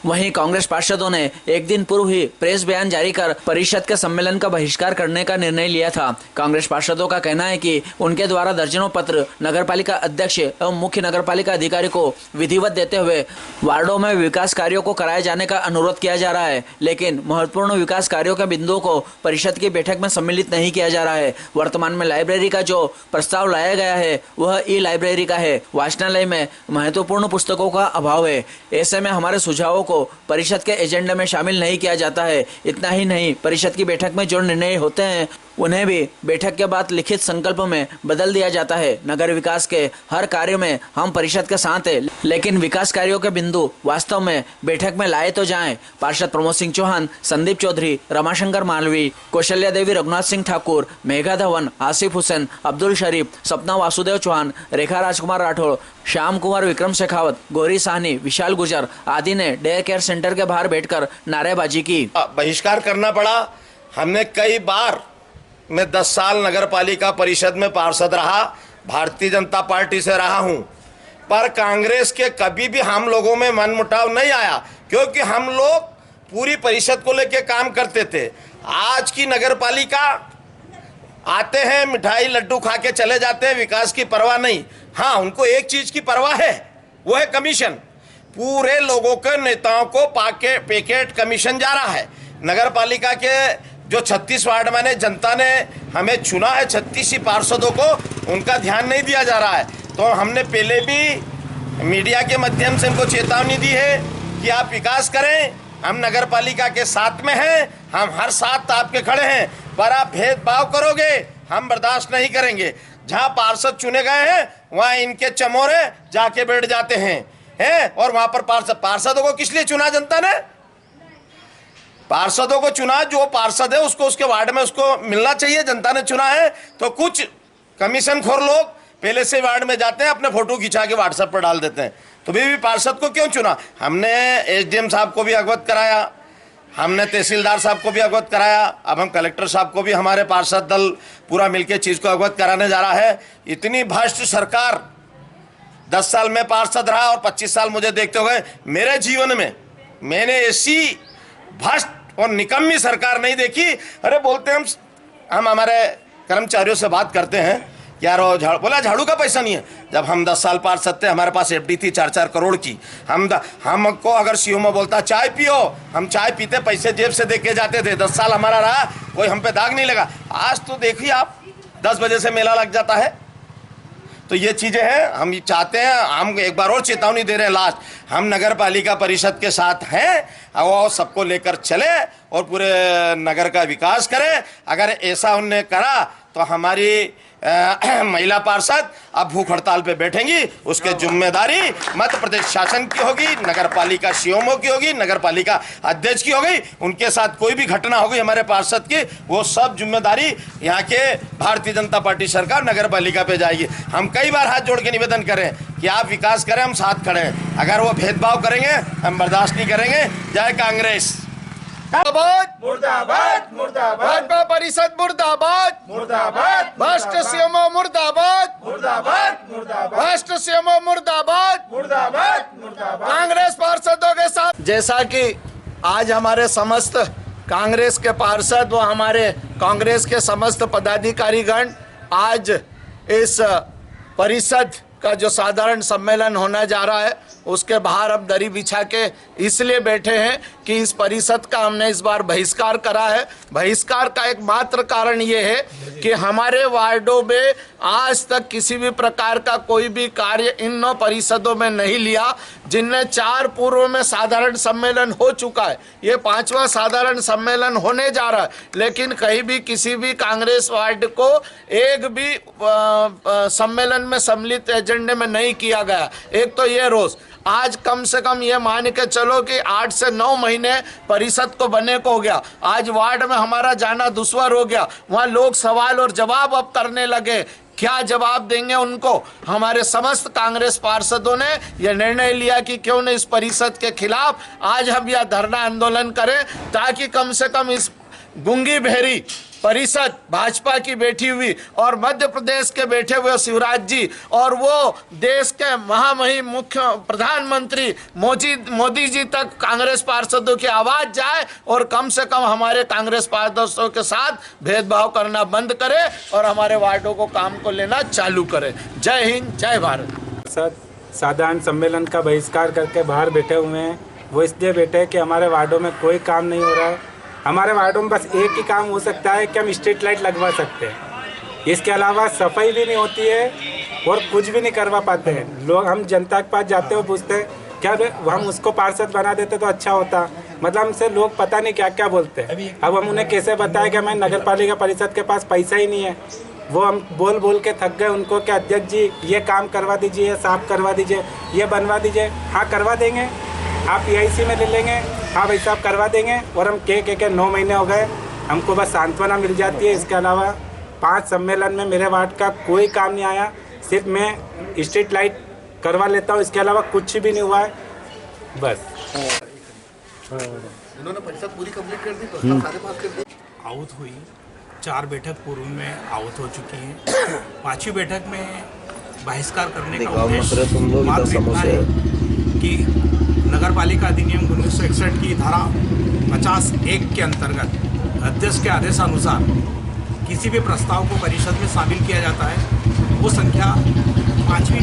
वहीं कांग्रेस पार्षदों ने एक दिन पूर्व ही प्रेस बयान जारी कर परिषद के सम्मेलन का बहिष्कार करने का निर्णय लिया था। कांग्रेस पार्षदों का कहना है कि उनके द्वारा दर्जनों पत्र नगरपालिका अध्यक्ष एवं मुख्य नगरपालिका अधिकारी को विधिवत देते हुए वार्डों में विकास कार्यों को कराए जाने का अनुरोध किया जा रहा है, लेकिन महत्वपूर्ण विकास कार्यों के बिंदुओं को परिषद की बैठक में सम्मिलित नहीं किया जा रहा है। वर्तमान में लाइब्रेरी का जो प्रस्ताव लाया गया है वह ई लाइब्रेरी का है। वाचनालय में महत्वपूर्ण पुस्तकों का अभाव है। ऐसे में हमारे सुझावों को परिषद के एजेंडे में शामिल नहीं किया जाता है। इतना ही नहीं, परिषद की बैठक में जो निर्णय होते हैं उन्हें भी बैठक के बाद लिखित संकल्प में बदल दिया जाता है। नगर विकास के हर कार्य में हम परिषद के साथ हैं, लेकिन विकास कार्यों के बिंदु वास्तव में बैठक में लाए तो जाएं। पार्षद प्रमोद सिंह चौहान, संदीप चौधरी, रमाशंकर मालवी, कौशल्या देवी, रघुनाथ सिंह ठाकुर, मेघा धवन, आसिफ हुसैन, अब्दुल शरीफ, सपना वासुदेव चौहान, रेखा राजकुमार राठौड़, श्याम कुमार विक्रम शेखावत, गौरी साहनी, विशाल गुजर आदि ने डे केयर सेंटर के बाहर बैठकर नारेबाजी की। बहिष्कार करना पड़ा। हमने कई बार, मैं 10 साल नगर पालिका परिषद में पार्षद रहा, भारतीय जनता पार्टी से रहा हूं, पर कांग्रेस के कभी भी हम लोगों में मनमुटाव नहीं आया, क्योंकि हम लोग पूरी परिषद को लेकर काम करते थे। आज की नगर पालिका आते हैं, मिठाई लड्डू खा के चले जाते हैं, विकास की परवाह नहीं। हाँ, उनको एक चीज की परवाह है, वो है कमीशन। पूरे लोगों के नेताओं को पैकेट कमीशन जा रहा है। नगर पालिका के जो 36 वार्ड में जनता ने हमें चुना है, 36 ही पार्षदों को, उनका ध्यान नहीं दिया जा रहा है। तो हमने पहले भी मीडिया के माध्यम से इनको चेतावनी दी है कि आप विकास करें, हम नगर पालिका के साथ में हैं, हम हर साथ आपके खड़े हैं, पर आप भेदभाव करोगे हम बर्दाश्त नहीं करेंगे। जहां पार्षद चुने गए हैं वहां इनके चमोरे जाके बैठ जाते हैं और वहां पर पार्षदों को किस लिए चुना जनता ने? पार्षदों को चुना, जो पार्षद है उसको उसके वार्ड में उसको मिलना चाहिए। जनता ने चुना है तो कुछ कमीशन खोर लोग पहले से वार्ड में जाते हैं, अपने फोटो खिंचा के व्हाट्सएप पर डाल देते हैं। तो भी पार्षद को क्यों चुना? हमने एसडीएम साहब को भी अवगत कराया, हमने तहसीलदार साहब को भी अवगत कराया, अब हम कलेक्टर साहब को भी, हमारे पार्षद दल पूरा मिलकर चीज को अवगत कराने जा रहा है। इतनी भ्रष्ट सरकार, 10 साल में पार्षद रहा और 25 साल मुझे देखते हुए मेरे जीवन में मैंने ऐसी भ्रष्ट और निकम्मी सरकार नहीं देखी। अरे बोलते हम हमारे कर्मचारियों से बात करते हैं, यार बोला झाड़ू का पैसा नहीं है। जब हम 10 साल पार्षद थे, हमारे पास एफडी थी 4-4 करोड़ की। हमको अगर सीओ बोलता चाय पियो, हम चाय पीते, पैसे जेब से दे के जाते थे। 10 साल हमारा रहा, कोई हम पे दाग नहीं लगा। आज तो देखिए आप, 10 बजे से मेला लग जाता है। तो ये चीजें हैं, हम ये चाहते हैं, हम एक बार और चेतावनी दे रहे हैं लास्ट, हम नगर पालिका परिषद के साथ हैं और सबको लेकर चले और पूरे नगर का विकास करें। अगर ऐसा उन्होंने करा तो हमारी महिला पार्षद अब भूख हड़ताल पे बैठेंगी। उसके जिम्मेदारी मध्य प्रदेश शासन की होगी, नगर पालिका सीएमओ की होगी, नगर पालिका अध्यक्ष की होगी। उनके साथ कोई भी घटना होगी हमारे पार्षद की, वो सब जिम्मेदारी यहाँ के भारतीय जनता पार्टी सरकार नगर पालिका पे जाएगी। हम कई बार हाथ जोड़ के निवेदन करें कि आप विकास करें, हम साथ खड़े हैं। अगर वो भेदभाव करेंगे हम बर्दाश्त नहीं करेंगे। जय कांग्रेस। मुर्दाबाद, मुर्दाबाद, भाजपा परिषद मुर्दाबाद, मुर्दाबाद, भ्रष्ट सीएमओ मुर्दाबाद, मुर्दाबाद, मुर्दाबाद, भ्रष्ट सीएमओ मुर्दाबाद, मुर्दाबाद, मुर्दाबाद, कांग्रेस पार्षदों के साथ। जैसा कि आज हमारे समस्त कांग्रेस के पार्षद व हमारे कांग्रेस के समस्त पदाधिकारीगण आज इस परिषद का जो साधारण सम्मेलन होने जा रहा है उसके बाहर अब दरी बिछा के इसलिए बैठे हैं कि इस परिषद का हमने इस बार बहिष्कार करा है। बहिष्कार का एकमात्र कारण ये है कि हमारे वार्डों में आज तक किसी भी प्रकार का कोई भी कार्य इन 9 परिषदों में नहीं लिया, जिनमें 4 पूर्व में साधारण सम्मेलन हो चुका है। ये 5वां साधारण सम्मेलन होने जा रहा है, लेकिन कहीं भी किसी भी कांग्रेस वार्ड को एक भी सम्मेलन में सम्मिलित एजेंडे में नहीं किया गया। एक तो ये रोज आज कम से कम ये मान के चलो कि 8 से 9 महीने परिषद को बने को हो गया। आज वार्ड में हमारा जाना दुश्वार हो गया। वहाँ लोग सवाल और जवाब अब करने लगे, क्या जवाब देंगे उनको। हमारे समस्त कांग्रेस पार्षदों ने यह निर्णय लिया कि क्यों न इस परिषद के खिलाफ आज हम यह धरना आंदोलन करें, ताकि कम से कम इस गूंगी बहरी परिषद भाजपा की बैठी हुई और मध्य प्रदेश के बैठे हुए शिवराज जी और वो देश के महामहिम मुख्य प्रधानमंत्री मोदी जी तक कांग्रेस पार्षदों की आवाज जाए और कम से कम हमारे कांग्रेस पार्षदों के साथ भेदभाव करना बंद करे और हमारे वार्डों को काम को लेना चालू करे। जय हिंद, जय भारत। साधारण सम्मेलन का बहिष्कार करके बाहर बैठे हुए हैं। वो इसलिए बैठे हैं कि हमारे वार्डों में कोई काम नहीं हो रहा है। हमारे वार्डों में बस एक ही काम हो सकता है कि हम स्ट्रीट लाइट लगवा सकते हैं। इसके अलावा सफाई भी नहीं होती है और कुछ भी नहीं करवा पाते हैं। लोग, हम जनता के पास जाते हैं, पूछते हैं क्या हम उसको पार्षद बना देते तो अच्छा होता। मतलब हमसे लोग पता नहीं क्या क्या बोलते हैं। अब हम उन्हें कैसे बताएं कि हमारे नगर पालिका परिषद के पास पैसा ही नहीं है। वो हम बोल बोल के थक गए उनको कि अध्यक्ष जी ये काम करवा दीजिए, ये साफ करवा दीजिए, ये बनवा दीजिए। हाँ करवा देंगे, आप PIC में ले लेंगे, हाँ भाई साहब करवा देंगे। और हम के 9 महीने हो गए, हमको बस सांत्वना मिल जाती है। इसके अलावा 5 सम्मेलन में मेरे वार्ड का कोई काम नहीं आया। सिर्फ मैं स्ट्रीट लाइट करवा लेता हूँ, इसके अलावा कुछ भी नहीं हुआ है। बस इन्होंने परिषद पूरी कंप्लीट कर दी, प्रस्ताव सारे पास कर दिए। आउट हुई, 4 बैठक पूर्व में आउट हो चुकी हैं। 5वीं बैठक में बहिष्कार करने का उद्देश्य मात्र इतना है कि नगर पालिका अधिनियम 1961 की धारा 50(1) के अंतर्गत अध्यक्ष के आदेशानुसार किसी भी प्रस्ताव को परिषद में शामिल किया जाता है। वो संख्या 5वीं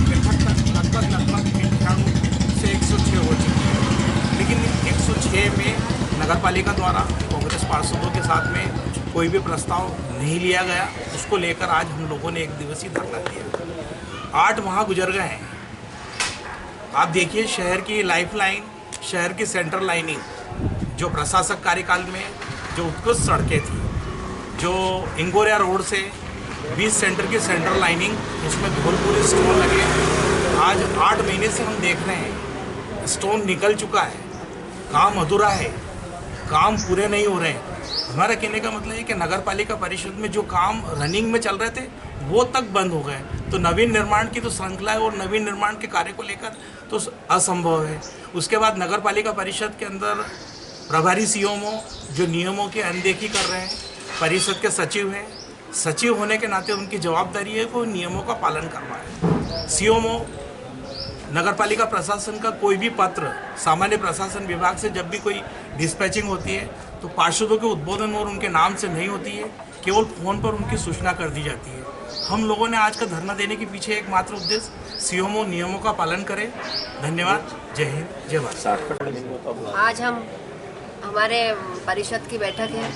बैठक तक लगभग 91 से 106 हो चुकी है। लेकिन 106 में नगर पालिका द्वारा कांग्रेस पार्षदों के साथ में कोई भी प्रस्ताव नहीं लिया गया। उसको लेकर आज हम लोगों ने 1 दिवसीय धरना दिया। 8 माह गुजर गए हैं। आप देखिए, शहर की लाइफलाइन, शहर की सेंट्रल लाइनिंग, जो प्रशासक कार्यकाल में जो उत्कृष्ट सड़कें थी, जो इंगोरिया रोड से 20 सेंटर की सेंट्रल लाइनिंग, उसमें धूलपुरी स्टोन लगे। आज 8 महीने से हम देख रहे हैं स्टोन निकल चुका है, काम अधूरा है, काम पूरे नहीं हो रहे हैं। हमारा कहने का मतलब है कि नगर पालिका परिषद में जो काम रनिंग में चल रहे थे वो तक बंद हो गए। तो नवीन निर्माण की तो श्रृंखला है और नवीन निर्माण के कार्य को लेकर तो असंभव है। उसके बाद नगर पालिका परिषद के अंदर प्रभारी CMO जो नियमों की अनदेखी कर रहे हैं, परिषद के सचिव हैं, सचिव होने के नाते उनकी जवाबदारी है वो नियमों का पालन करवाएं। CMO नगर पालिका प्रशासन का कोई भी पत्र सामान्य प्रशासन विभाग से जब भी कोई डिस्पैचिंग होती है तो पार्षदों के उद्बोधन और उनके नाम से नहीं होती है, केवल फ़ोन पर उनकी सूचना कर दी जाती है। हम लोगों ने आज का धरना देने के पीछे एकमात्र उद्देश्य CMO नियमों का पालन करें। धन्यवाद। जय हिंद, जय भारत। आज हमारे परिषद की बैठक है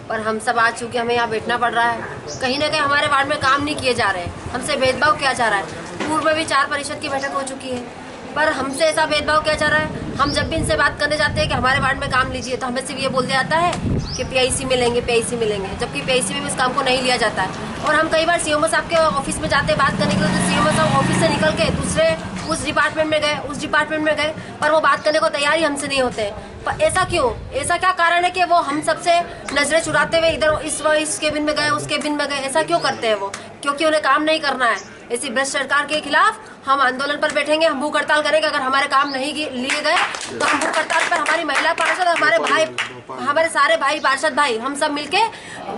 और हम सब आज चूँकि हमें यहाँ बैठना पड़ रहा है, कहीं ना कहीं हमारे वार्ड में काम नहीं किए जा रहे हैं, हमसे भेदभाव किया जा रहा है। पूर्व में भी 4 परिषद की बैठक हो चुकी है पर हमसे ऐसा भेदभाव किया जा रहा है। हम जब भी इनसे बात करने जाते हैं कि हमारे वार्ड में काम लीजिए तो हमें सिर्फ ये बोल दिया जाता है कि PIC में लेंगे, PIC में लेंगे, जबकि PIC में भी इस काम को नहीं लिया जाता है। और हम कई बार CMO साहब के ऑफिस में जाते हैं बात करने के लिए, तो CMO साहब ऑफिस से निकल के दूसरे उस डिपार्टमेंट में गए, उस डिपार्टमेंट में गए, पर वो बात करने को तैयार ही हमसे नहीं होते हैं। पर ऐसा क्यों? ऐसा क्या कारण है कि वो हम सबसे नजरें चुराते हुए इधर इस केबिन में गए, उस केबिन में गए? ऐसा क्यों करते हैं वो? क्योंकि उन्हें काम नहीं करना है। ऐसी भ्रष्ट सरकार के खिलाफ हम आंदोलन पर बैठेंगे, हम भूख हड़ताल करेंगे। अगर हमारे काम नहीं लिए गए तो हम भूख हड़ताल पर हमारी महिला पार्षद और हमारे सारे भाई पार्षद भाई हम सब मिलके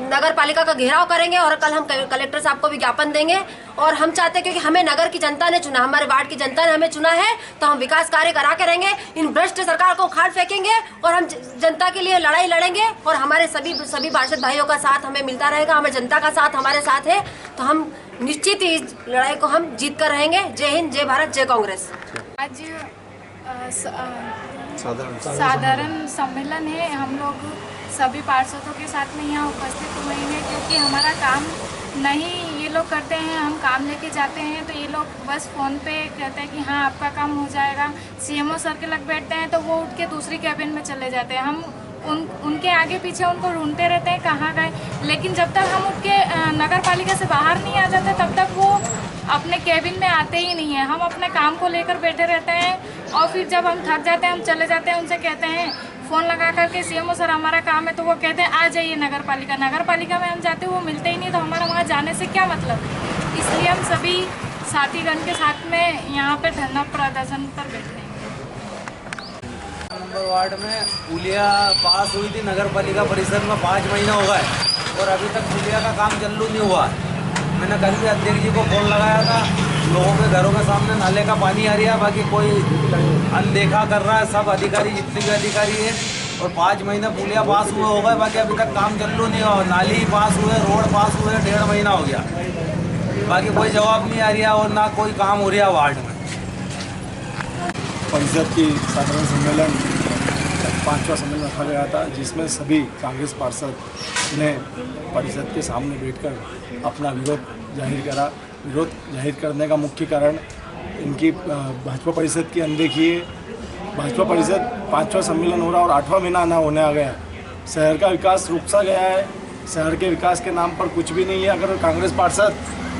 नगर पालिका का घेराव करेंगे और कल हम कलेक्टर साहब को विज्ञापन देंगे। और हम चाहते हैं, क्योंकि हमें नगर की जनता ने चुना, हमारे वार्ड की जनता ने हमें चुना है, तो हम विकास कार्य करा के रहेंगे। इन भ्रष्ट सरकार को उखाड़ फेंकेंगे और हम जनता के लिए लड़ाई लड़ेंगे। और हमारे सभी पार्षद भाइयों का साथ हमें मिलता रहेगा, हमें जनता का साथ हमारे साथ है, तो हम निश्चित ही इस लड़ाई को हम जीत कर रहेंगे। जय हिंद, जय भारत, जय कांग्रेस। आज साधारण सम्मेलन है। हम लोग सभी पार्षदों के साथ में यहाँ उपस्थित हुए हैं क्योंकि हमारा काम नहीं ये लोग करते हैं। हम काम लेके जाते हैं तो ये लोग बस फ़ोन पे कहते हैं कि हाँ आपका काम हो जाएगा। CMO सर के लग बैठते हैं तो वो उठ के दूसरी कैबिन में चले जाते हैं। हम उनके आगे पीछे उनको ढूंढते रहते हैं कहाँ गए, लेकिन जब तक हम उनके नगर पालिका से बाहर नहीं आ जाते तब तक वो अपने केबिन में आते ही नहीं है। हम अपने काम को लेकर बैठे रहते हैं और फिर जब हम थक जाते हैं हम चले जाते हैं। उनसे कहते हैं फ़ोन लगा करके CMO सर हमारा काम है, तो वो कहते हैं आ जाइए नगर पालिका में हम जाते हैं, वो मिलते ही नहीं, तो हमारा वहाँ जाने से क्या मतलब। इसलिए हम सभी साथीगण के साथ में यहाँ पर धरना प्रदर्शन पर बैठे हैं। नंबर वार्ड में पुलिया पास हुई थी नगर पालिका परिषद में 5 महीना हो गए। और अभी तक पुलिया का काम चालू नहीं हुआ है। मैंने कल भी अध्यक्ष जी को फोन लगाया था, लोगों के घरों के सामने नाले का पानी आ रहा है, बाकी कोई अनदेखा कर रहा है। सब अधिकारी जितने भी अधिकारी है, और 5 महीने पुलिया पास हुए हो गए, बाकी अभी तक काम चालू नहीं हुआ। नाली पास हुए, रोड पास हुए, 1.5 महीना हो गया, बाकी कोई जवाब नहीं आ रहा और ना कोई काम हो रहा वार्ड में। परिषद की साधारण सम्मेलन 5वां सम्मेलन रखा गया था, जिसमें सभी कांग्रेस पार्षद ने परिषद के सामने बैठकर अपना विरोध जाहिर करा। विरोध जाहिर करने का मुख्य कारण इनकी भाजपा परिषद की अनदेखी है। भाजपा परिषद 5वां सम्मेलन हो रहा और 8वां महीना ना होने आ गया। शहर का विकास रुक सा गया है। शहर के विकास के नाम पर कुछ भी नहीं है। अगर कांग्रेस पार्षद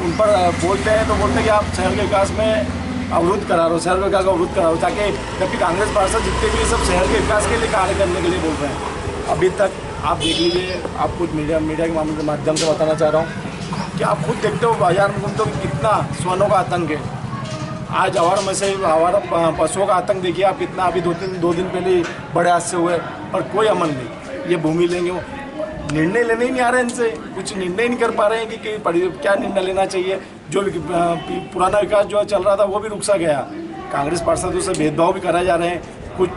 उन पर बोलते हैं तो बोलते हैं कि आप शहर के विकास में अवरुद्ध करा रहे हो, शहर के विकास को अवरुद्ध करा रहे हो, ताकि जबकि कांग्रेस पार्षद जितने भी सब शहर के विकास के लिए कार्य करने के लिए बोल रहे हैं। अभी तक आप देख लीजिए, आप कुछ मीडिया के माध्यम से बताना चाह रहा हूँ कि आप खुद देखते हो बाजार में घूमते हो कितना श्वानों का आतंक है। आज आवारा पशुओं का आतंक देखिए आप कितना। अभी 2 दिन पहले बड़े हादसे हुए पर कोई अमल नहीं। ये भूमि लेंगे, वो निर्णय लेने ही नहीं आ रहे, इनसे कुछ निर्णय नहीं कर पा रहे हैं कि क्या निर्णय लेना चाहिए। जो पुराना विकास जो चल रहा था वो भी रुक सा गया। कांग्रेस पार्षदों से भेदभाव भी कराए जा रहे हैं। कुछ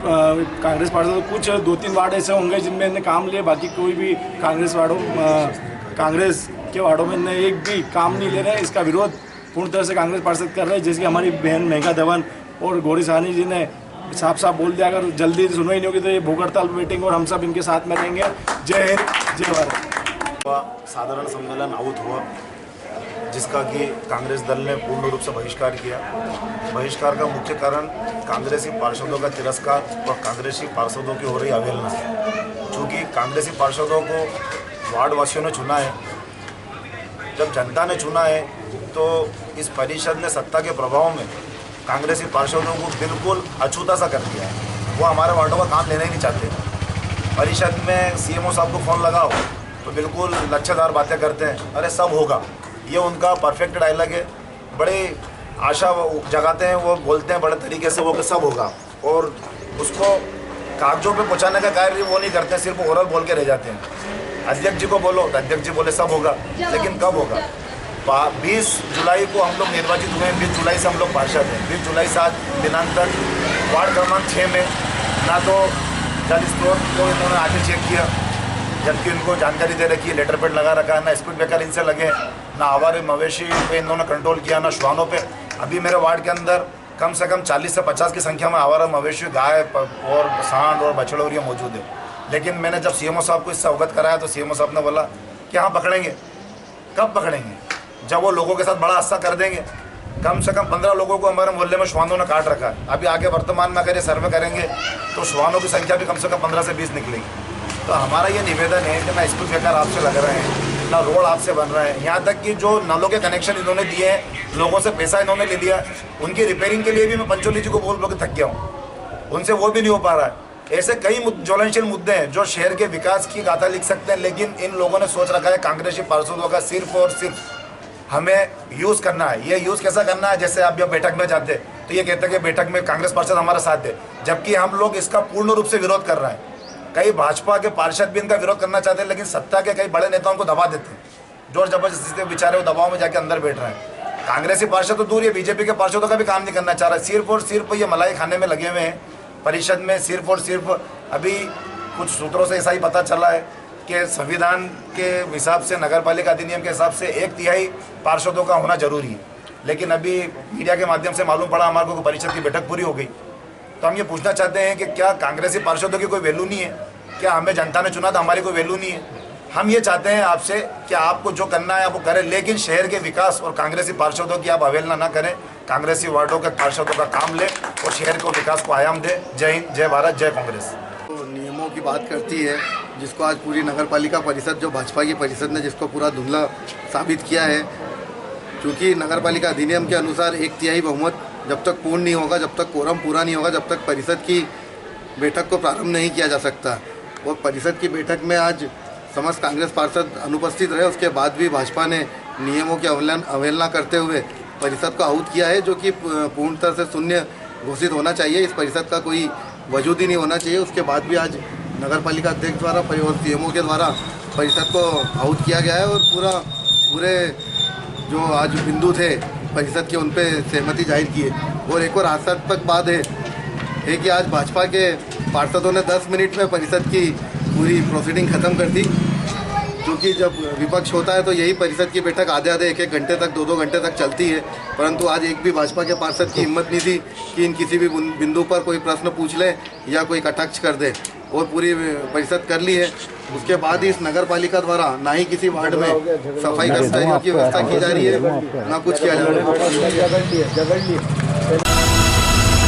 कांग्रेस पार्षद कुछ 2-3 वार्ड ऐसे होंगे जिनमें इन्हें काम लिए, बाकी कोई भी कांग्रेस के वार्डों में इन्हें एक भी काम नहीं ले रहे हैं। इसका विरोध पूर्ण तरह से कांग्रेस पार्षद कर रहे हैं। जैसे कि हमारी बहन मेघा धवन और गौरी साहनी जी ने साफ बोल दिया, अगर जल्दी सुनवाई नहीं होगी तो ये भूख हड़ताल पर बैठेंगे और हम सब इनके साथ में रहेंगे। जय हिंद, जय भारत। साधारण सम्मेलन आहुत हुआ, जिसका कि कांग्रेस दल ने पूर्ण रूप से बहिष्कार किया। बहिष्कार का मुख्य कारण कांग्रेसी पार्षदों का तिरस्कार और कांग्रेसी पार्षदों की हो रही अवहेलना है। चूँकि कांग्रेसी पार्षदों को वार्ड वासियों ने चुना है, जब जनता ने चुना है तो इस परिषद ने सत्ता के प्रभाव में कांग्रेसी पार्षदों को बिल्कुल अछूता सा कर दिया है। वो हमारे वार्डों का काम लेना ही नहीं चाहते। परिषद में सीएमओ साहब को फ़ोन लगाओ तो बिल्कुल लच्छेदार बातें करते हैं, अरे सब होगा। ये उनका परफेक्ट डायलॉग है। बड़े आशा जगाते हैं, वो बोलते हैं बड़े तरीके से वो कि सब होगा, और उसको कागजों पे पहुंचाने का कार्य वो नहीं करते, सिर्फ ओरल बोल के रह जाते हैं। अध्यक्ष जी को बोलो तो अध्यक्ष जी बोले सब होगा, लेकिन कब होगा? 20 जुलाई को हम लोग निर्वाचित हुए हैं। 20 जुलाई से हम लोग पार्षद हैं। 20 जुलाई से आज दिनांक तक वार्ड क्रमांक 6 में ना तो जल स्रोत को इन्होंने आगे चेक किया, जबकि उनको जानकारी दे रखी है, लेटर पेड लगा रखा है, ना स्पीड ब्रेकर इनसे लगे, ना आवारे मवेशी पे इन्होंने कंट्रोल किया, ना श्वानों पे। अभी मेरे वार्ड के अंदर कम से कम 40 से 50 की संख्या में आवारा मवेशी, गाय और सांड और बछड़ोरियाँ मौजूद है। लेकिन मैंने जब सीएमओ साहब को इससे अवगत कराया तो सीएमओ साहब ने बोला कि हाँ पकड़ेंगे। कब पकड़ेंगे? जब वो लोगों के साथ बड़ा हादसा कर देंगे। कम से कम 15 लोगों को हमारे मोहल्ले में श्वानों ने काट रखा है। अभी आगे वर्तमान में अगर ये सर्वे करेंगे तो श्वानों की संख्या भी कम से कम 15 से 20 निकलेगी। तो हमारा ये निवेदन है कि ना स्पीड ब्रेकर आपसे लग रहे हैं, ना रोड आपसे बन रहे हैं, यहाँ तक कि जो नलों के कनेक्शन इन्होंने दिए हैं, लोगों से पैसा इन्होंने ले लिया, उनकी रिपेयरिंग के लिए भी मैं पंचोली जी को बोल के थक गया हूँ, उनसे वो भी नहीं हो पा रहा है। ऐसे कई ज्वलनशील मुद्दे हैं जो शहर के विकास की गाथा लिख सकते हैं, लेकिन इन लोगों ने सोच रखा है कांग्रेसी पार्षदों का सिर्फ और सिर्फ हमें यूज़ करना है। ये यूज़ कैसा करना है? जैसे आप जब बैठक में जाते तो ये कहते हैं कि बैठक में कांग्रेस पार्षद हमारा साथ है, जबकि हम लोग इसका पूर्ण रूप से विरोध कर रहे हैं। कई भाजपा के पार्षद भी इनका विरोध करना चाहते हैं, लेकिन सत्ता के कई बड़े नेताओं को दबा देते हैं, जोर जबरदस्ती से बेचारे वो दबाव में जाके अंदर बैठ रहे हैं। कांग्रेसी पार्षद तो दूर, ये बीजेपी के पार्षदों का भी काम नहीं करना चाह रहा है। सिर्फ और सिर्फ ये मलाई खाने में लगे हुए हैं परिषद में। सिर्फ और सिर्फ अभी कुछ सूत्रों से ऐसा ही पता चला है कि संविधान के हिसाब से, नगर पालिका अधिनियम के हिसाब से 1/3 पार्षदों का होना जरूरी है, लेकिन अभी मीडिया के माध्यम से मालूम पड़ा हमारे को परिषद की बैठक पूरी हो गई। तो हम ये पूछना चाहते हैं कि क्या कांग्रेसी पार्षदों की कोई वैल्यू नहीं है? क्या हमें जनता ने चुना था, हमारी कोई वैल्यू नहीं है? हम ये चाहते हैं आपसे कि आपको जो करना है आप वो करें, लेकिन शहर के विकास और कांग्रेसी पार्षदों की आप अवहेलना ना करें। कांग्रेसी वार्डों के पार्षदों का काम ले और शहर को विकास को आयाम दे। जय हिंद, जय भारत, जय कांग्रेस। नियमों की बात करती है, जिसको आज पूरी नगर पालिका परिषद, जो भाजपा की परिषद ने जिसको पूरा धुंधला साबित किया है। क्योंकि नगर पालिका अधिनियम के अनुसार 1/3 बहुमत जब तक पूर्ण नहीं होगा, जब तक कोरम पूरा नहीं होगा, जब तक परिषद की बैठक को प्रारंभ नहीं किया जा सकता। और परिषद की बैठक में आज समस्त कांग्रेस पार्षद अनुपस्थित रहे, उसके बाद भी भाजपा ने नियमों की अवहेलना करते हुए परिषद को आहूत किया है, जो कि पूर्णतः से शून्य घोषित होना चाहिए। इस परिषद का कोई वजूद ही नहीं होना चाहिए। उसके बाद भी आज नगर पालिका अध्यक्ष द्वारा और सीएमओ के द्वारा परिषद को आउट किया गया है और पूरे जो आज बिंदु थे परिषद के उन पर सहमति जाहिर की है। और एक और हास्यास्पद बात है कि आज भाजपा के पार्षदों ने 10 मिनट में परिषद की पूरी प्रोसीडिंग ख़त्म कर दी, क्योंकि जब विपक्ष होता है तो यही परिषद की बैठक आधे 1-1 घंटे तक 2-2 घंटे तक चलती है, परंतु आज एक भी भाजपा के पार्षद की हिम्मत नहीं थी कि इन किसी भी बिंदु पर कोई प्रश्न पूछ ले या कोई कटाक्ष कर दे, और पूरी परिषद कर ली है। उसके बाद ही इस नगर पालिका द्वारा ना ही किसी वार्ड में सफाई कर्मचारियों की व्यवस्था की जा रही है, ना कुछ किया जा रहा है।